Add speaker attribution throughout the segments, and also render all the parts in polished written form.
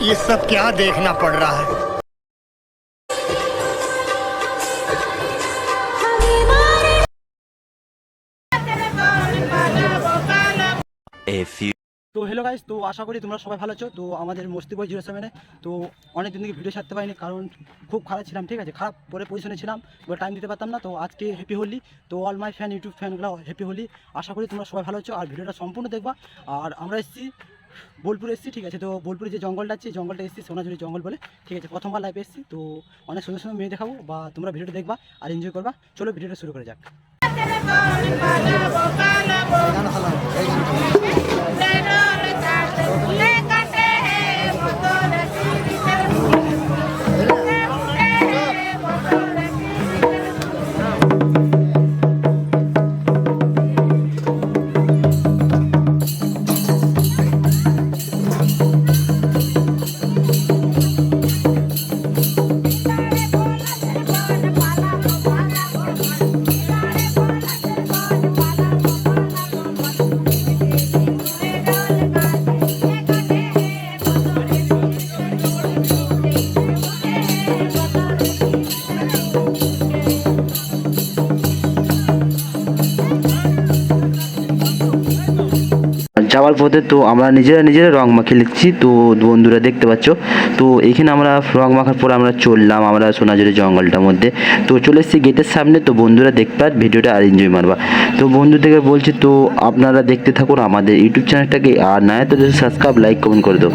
Speaker 1: ये सब क्या देखना पड़ रहा है।
Speaker 2: তো হ্যালো গাইস, তো আশা করি তোমরা সবাই ভালো আছো। তো আমাদের মস্তি বয় 07-এ তো অনেক দিন থেকে ভিডিও ছাড়তে পারিনি, কারণ খুব খারাপ ছিলাম, ঠিক আছে, খারাপ পরে পজিশনে ছিলাম, বলে টাইম দিতে পারতাম না। তো আজকে হ্যাপি হোলি, তো অল মাই ফ্যান, ইউটিউব ফ্যানগুলো হ্যাপি হোলি। আশা করি তোমরা সবাই ভালো আছো আর ভিডিওটা সম্পূর্ণ দেখবা। আর আমরা এসেছি বোলপুরে এসেছি, ঠিক আছে। তো বোলপুরে যে জঙ্গলটা আছে, জঙ্গলটা এসেছি সোনাঝুরি জঙ্গল বলে, ঠিক আছে। প্রথমবার লাইভে এসেছি, তো অনেক সুন্দর সুন্দর মেয়ে দেখাবো, বা তোমরা ভিডিওটা দেখবা আর এনজয় করবা। চলো ভিডিওটা শুরু করে যাক।
Speaker 3: যাওয়ার পথে তো আমরা নিজেরা রং মাখিয়ে লিখছি, তো বন্ধুরা দেখতে পাচ্ছ। তো এখানে আমরা রং মাখার পর আমরা চললাম আমরা সোনাঝুরি জঙ্গলটার মধ্যে, তো চলে এসেছি গেটের সামনে। তো বন্ধুরা দেখতে পার ভিডিওটা আর এনজয় মারবা। তো বন্ধুদেরকে বলছি, তো আপনারা দেখতে থাকুন আমাদের ইউটিউব চ্যানেলটাকে, আর না তো সাবস্ক্রাইব, লাইক, কমেন্ট করে দাও।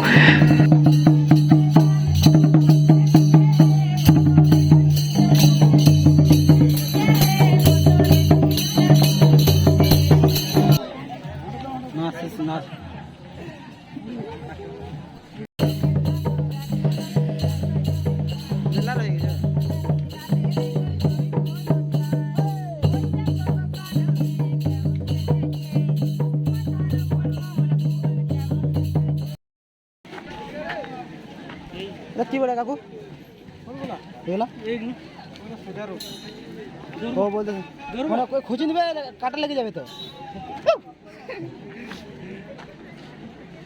Speaker 2: কি বলে কাকু ও বলতে খুঁজে নিবে, কাটা লেগে যাবে তো।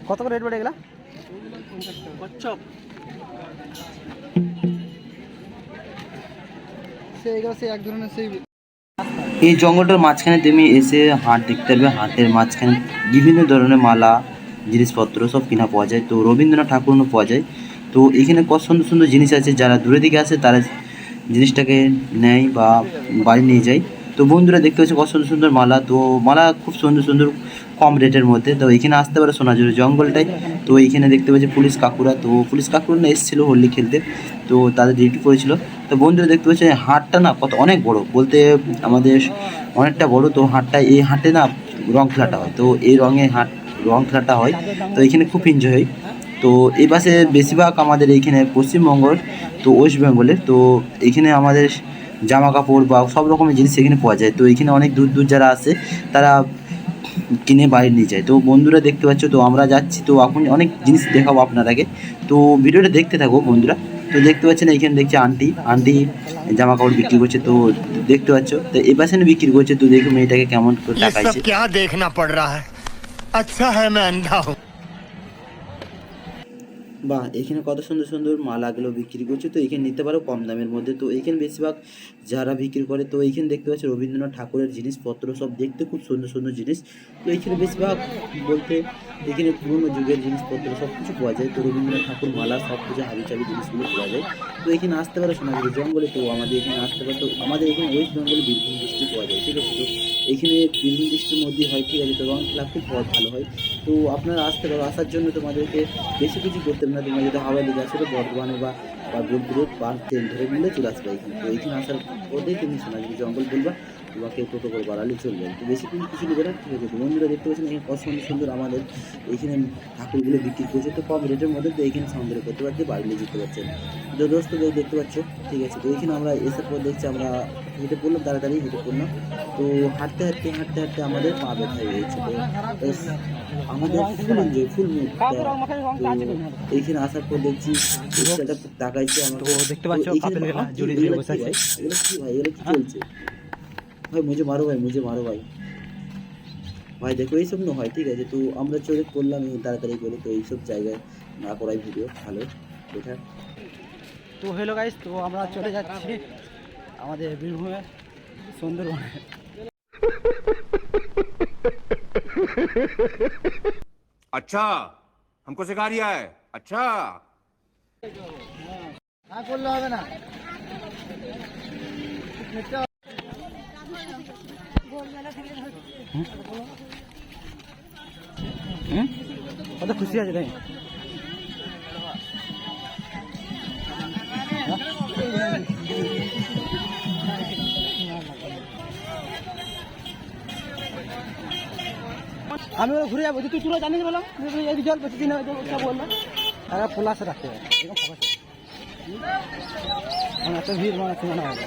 Speaker 2: কত করে রেট পড়ে এগুলা? সেই এক ধরনের সেই
Speaker 3: এই জঙ্গলটার মাঝখানে তুমি এসে হাট দেখতে পারবে। হাটের মাঝখানে বিভিন্ন ধরনের মালা, জিনিসপত্র সব কিনা পাওয়া যায়। তো রবীন্দ্রনাথ ঠাকুরও পাওয়া যায়। তো এখানে কত সুন্দর সুন্দর জিনিস আছে, যারা দূরে দিকে আসে তারা জিনিসটাকে নেয় বা বাড়ি নিয়ে যায়। তো বন্ধুরা দেখতে পাচ্ছি কত সুন্দর সুন্দর মালা, তো মালা খুব সুন্দর সুন্দর কম রেটের মধ্যে। তো এখানে আসতে পারে সোনাঝুরি জঙ্গলটায়। তো এইখানে দেখতে পাচ্ছি পুলিশ কাকুরা, তো পুলিশ কাকুরা না এসেছিলো হোলি খেলতে, তো তাদের ডিউটি পড়েছিল। তো বন্ধুরা দেখতে পাচ্ছি হাটটা না কত অনেক বড়, বলতে আমাদের অনেকটা বড়। তো হাটটা, এই হাটে না রং খেলাটা হয়, তো এই রং খেলাটা হয়। তো এখানে খুব এনজয় হয়। তো এই পাশে বেশিরভাগ আমাদের এইখানে পশ্চিমবঙ্গের, তো ওয়েস্ট বেঙ্গলের, তো এইখানে আমাদের জামা কাপড় বা সব রকমের জিনিস এখানে পাওয়া যায়। তো এখানে অনেক দূর দূর যারা আসে তারা কিনে বাইরে নিয়ে যায়। তো বন্ধুরা দেখতে পাচ্ছ, তো আমরা যাচ্ছি, তো এখন অনেক জিনিস দেখাবো আপনারাকে, তো ভিডিওটা দেখতে থাকো বন্ধুরা। তো দেখতে পাচ্ছেন এখানে দেখছি আন্টি জামা কাপড় বিক্রি করছে, তো দেখতে পাচ্ছ। তো এই পাশে বিক্রি করছে, তো দেখো মেয়েটাকে কেমন করে
Speaker 1: ये सब
Speaker 3: তাকাইছে।
Speaker 1: क्या देखना पड़ रहा है। अच्छा है मैं अंधा हूँ।
Speaker 3: বা এখানে কত সুন্দর সুন্দর মালাগুলো বিক্রি করছে, তো এখানে নিতে পারো কম দামের মধ্যে। তো এখানে বেশিরভাগ যারা বিক্রি করে, তো এইখানে দেখতে পাচ্ছি রবীন্দ্রনাথ ঠাকুরের জিনিসপত্র সব দেখতে খুব সুন্দর সুন্দর জিনিস। তো এইখানে বেশিরভাগ বলতে এখানে পুরোনো যুগের জিনিসপত্র সব কিছু পাওয়া যায়। তো রবীন্দ্রনাথ ঠাকুর মালা সব কিছু হাবিচাবি জিনিসগুলো পাওয়া যায়। তো এখানে আসতে পারো সোনাঝুরি জঙ্গলে। তো আমাদের এখানে আসতে পারো, তো আমাদের এখানে ওয়েস্ট বেঙ্গলে বীরভূম ডিস্ট্রিক্ট পাওয়া যায়, ঠিক আছে। তো এখানে বীরভূম ডিস্ট্রিক্টের মধ্যে হয়, ঠিক আছে। তো রং খেলা খুব ভালো হয়। তো আপনারা আসতে পারো, আসার জন্য তোমাদেরকে বেশি কিছু করতে হবে না। তোমরা যদি হাওড়া দিকে আসো, তো বর্ধমানে বা বোলপুরে বাস ট্রেন ধরে নিলে চলে আসবে এখানে। তো এইখানে আসার পরেই তুমি সোনাঝুরি জঙ্গল বলবা, তোমাকে টোটো করে বাড়ালে চলবে। তো বেশি কিছু নেবে না, ঠিক আছে। তো বন্ধুরা দেখতে পাচ্ছেন এখানে কত সুন্দর সুন্দর আমাদের এখানে ঠাকুরগুলো বিক্রি করছে, তো কম রেটের মধ্যে। তো এইখানে সংগ্রহ করতে পারছে, বাড়ি নিয়ে যেতে পারছেন। তো দোস্তদের দেখতে পাচ্ছ, ঠিক আছে। তো এইখানে আমরা এসার পর দেখছি আমরা হেঁটে পড়লাম, তাড়াতাড়ি হেঁটে পড়লাম। তো হাঁটতে হাঁটতে হাঁটতে হাঁটতে আমাদের পা ব্যথা হয়ে গেছে। তো আমাদের ফুল এনজয়, ফুল মুড। তো এইখানে আসার পর দেখছি রিক্সাটা খুব তাকাইছে আমার।
Speaker 2: তো দেখতে পাচ্ছ কাপেল গেলা জুড়ে জুড়ে বসে আছে।
Speaker 3: এগুলো কি ভাই, এগুলো কি চলছে ভাই? মুঝে মারো ভাই, মুঝে মারো ভাই। ভাই দেখো এইসব না হয়, ঠিক আছে। তো আমরা চলে পড়লাম তাড়াতাড়ি করে। তো এইসব জায়গায় না করাই ভিডিও ভালো এটা।
Speaker 2: তো হ্যালো গাইস, তো আমরা চলে যাচ্ছি আমাদের বীরভূমে সুন্দরবনে।
Speaker 4: अच्छा हमको सिखा रिया है अच्छा
Speaker 2: না করলে হবে না। কত খুশি আছে তাই। আমি ওরা ঘুরে যাবো, তুই পুরো জানিস বললাম এই জল বেশি দিন হয়তো বললাম তারা পোলাশে রাখতে হবে এরকম ফোকাসে। এত ভিড় মানে সীমানা হবে।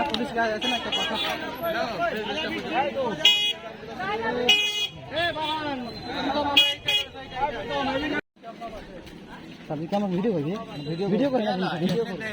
Speaker 2: পুলিশ গাড়ি আছে না একটা কথা। সবই কি আমার ভিডিও করবি? ভিডিও করে না ভিডিও করে।